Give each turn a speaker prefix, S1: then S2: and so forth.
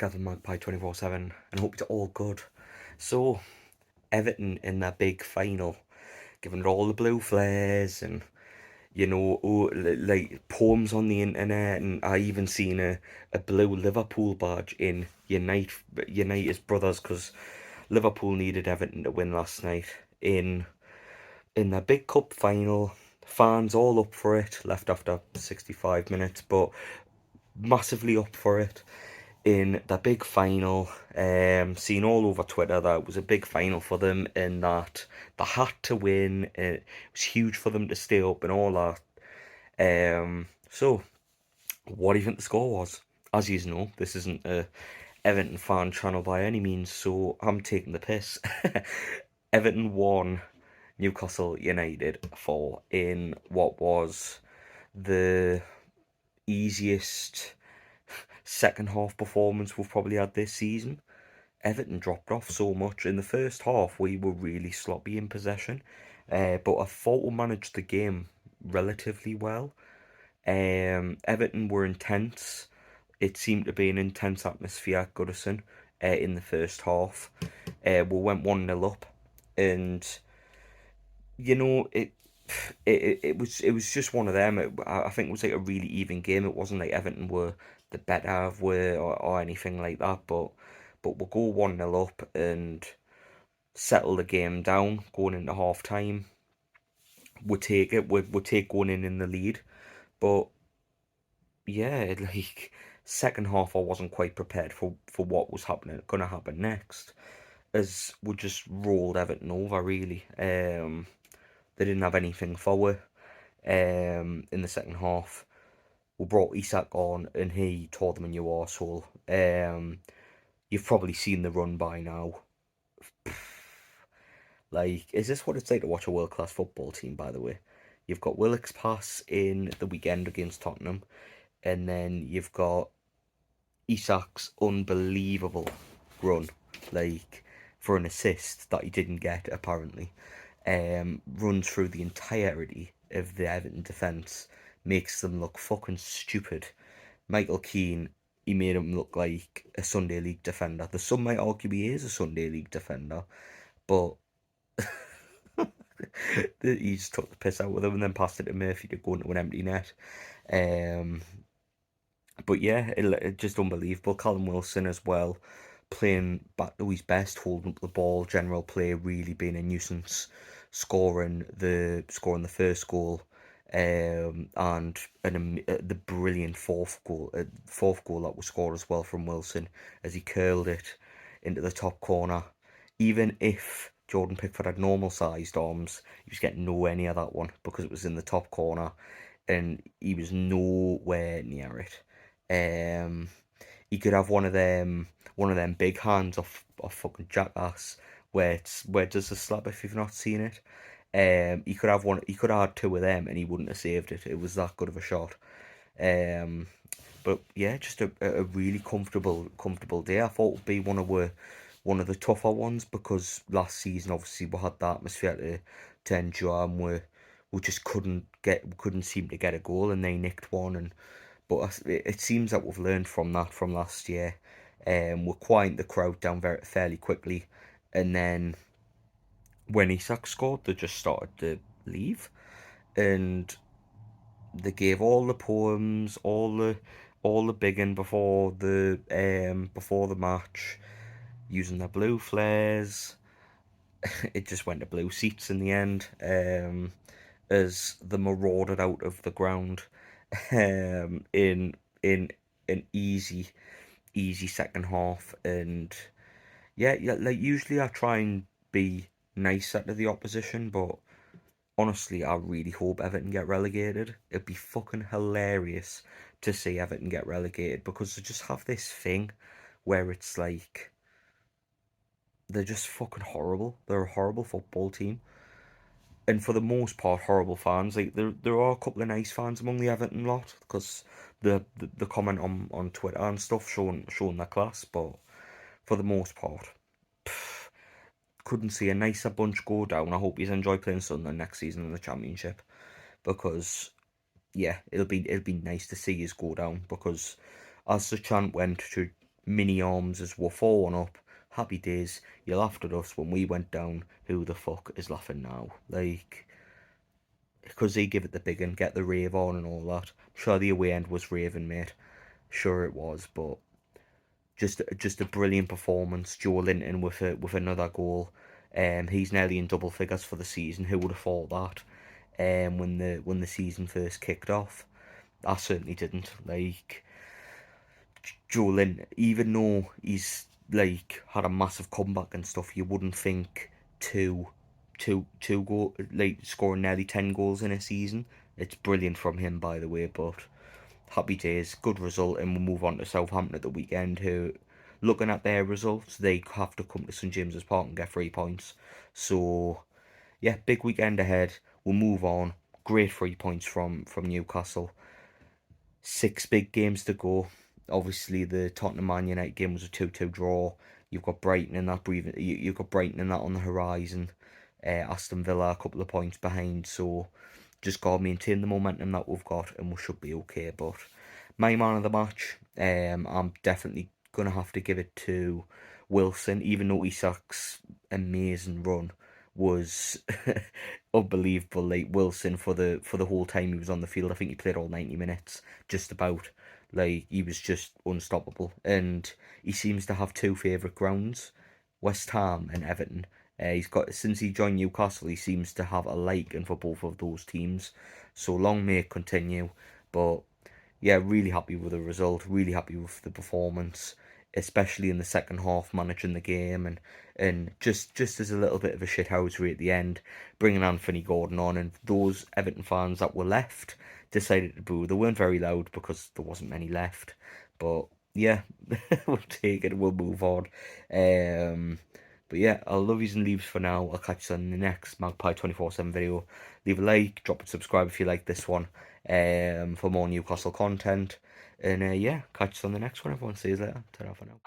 S1: Newcastle Magpie 24/7 and hope it's all good. So, Everton in their big final, giving it all the blue flares and, like poems on the internet, and I even seen a blue Liverpool badge in United's brothers because Liverpool needed Everton to win last night in their big cup final. Fans all up for it, left after 65 minutes, but massively up for it in the big final. Seen all over Twitter that it was a big final for them and that they had to win. It was huge for them to stay up and all that. So, what do you think the score was? As you know, this isn't a Everton fan channel by any means, so I'm taking the piss. Everton won, Newcastle United 4 in what was the easiest second half performance we've probably had this season. Everton dropped off so much. In the first half, we were really sloppy in possession, but I thought we managed the game relatively well. Everton were intense. It seemed to be an intense atmosphere at Goodison in the first half. We went 1-0 up, and it was just one of them. I think it was like a really even game. It wasn't like Everton were the better were or anything like that. But we'll go 1-0 up and settle the game down going into half time. We'll take it. We'll take going in the lead. But yeah, like second half, I wasn't quite prepared for what was gonna happen next, as we just rolled Everton over really. They didn't have anything forward. In the second half, we brought Isak on, and he tore them a new arsehole. You've probably seen the run by now. Like, is this what it's like to watch a world-class football team, by the way? You've got Willock's pass in the weekend against Tottenham, and then you've got Isak's unbelievable run, like, for an assist that he didn't get, apparently. Runs through the entirety of the Everton defence, makes them look fucking stupid. Michael Keane, he made him look like a Sunday League defender. The some might argue he is a Sunday League defender, but he just took the piss out with him and then passed it to Murphy to go into an empty net. But yeah, it just unbelievable. Callum Wilson as well, playing back to his best, holding up the ball, general play, really being a nuisance, scoring the first goal, and the brilliant fourth goal that was scored as well from Wilson as he curled it into the top corner. Even if Jordan Pickford had normal sized arms, he was getting nowhere near that one because it was in the top corner, and he was nowhere near it. He could have one of them big hands off fucking Jackass where does the slap if you've not seen it. He could have had two of them and he wouldn't have saved it. It was that good of a shot. But yeah, just a really comfortable day. I thought it would be one of the tougher ones because last season obviously we had that atmosphere to endure, and we just couldn't seem to get a goal, and they nicked one. But it seems that we've learned from that from last year. We're quieting the crowd down fairly quickly, and then when Isak scored, they just started to leave, and they gave all the poems, all the bigging before the match, using their blue flares. It just went to blue seats in the end, as they marauded out of the ground, in an easy second half. And yeah, like usually I try and be nicer to the opposition, but honestly, I really hope Everton get relegated. It'd be fucking hilarious to see Everton get relegated because they just have this thing where it's like they're just fucking horrible. They're a horrible football team, and for the most part, horrible fans. Like there are a couple of nice fans among the Everton lot because the comment on Twitter and stuff showing their class, but for the most part, couldn't see a nicer bunch go down. I hope you enjoy playing Sunderland next season in the Championship, because yeah, it'll be nice to see us go down, because as the chant went to mini arms as we're 4-1 up. Happy days. You laughed at us when we went down. Who the fuck is laughing now? Like, because they give it the big and get the rave on and all that. I'm sure the away end was raving, mate. Sure it was, but just a brilliant performance. Joe Linton with another goal. He's nearly in double figures for the season. Who would have thought that? When the season first kicked off, I certainly didn't. Like, Joe Linton, even though he's like had a massive comeback and stuff, you wouldn't think two goal like scoring nearly 10 goals in a season. It's brilliant from him, by the way. But happy days, good result, and we'll move on to Southampton at the weekend. Who, looking at their results, they have to come to St James's Park and get 3 points. So yeah, big weekend ahead. We'll move on. Great 3 points from Newcastle. 6 big games to go. Obviously, the Tottenham Man United game was a 2-2 draw. You've got Brighton in that You've got Brighton in that on the horizon. Aston Villa a couple of points behind. So just got to maintain the momentum that we've got, and we should be okay. But my man of the match, I'm definitely gonna have to give it to Wilson, even though Isak's amazing run was unbelievable. Like, Wilson, for the whole time he was on the field, I think he played all 90 minutes, just about. Like, he was just unstoppable, and he seems to have two favourite grounds, West Ham and Everton. He's got Since he joined Newcastle, he seems to have a liking for both of those teams. So long may it continue. But yeah, really happy with the result. Really happy with the performance, especially in the second half, managing the game and just as a little bit of a shithousery at the end, bringing Anthony Gordon on, and those Everton fans that were left decided to boo. They weren't very loud because there wasn't many left, but yeah, we'll take it. We'll move on. But yeah, I'll love yous and leaves for now. I'll catch you on the next Magpie 24/7 video. Leave a like, drop a subscribe if you like this one. For more Newcastle content. And yeah, catch you on the next one, everyone. See you later. Ta-ra for now.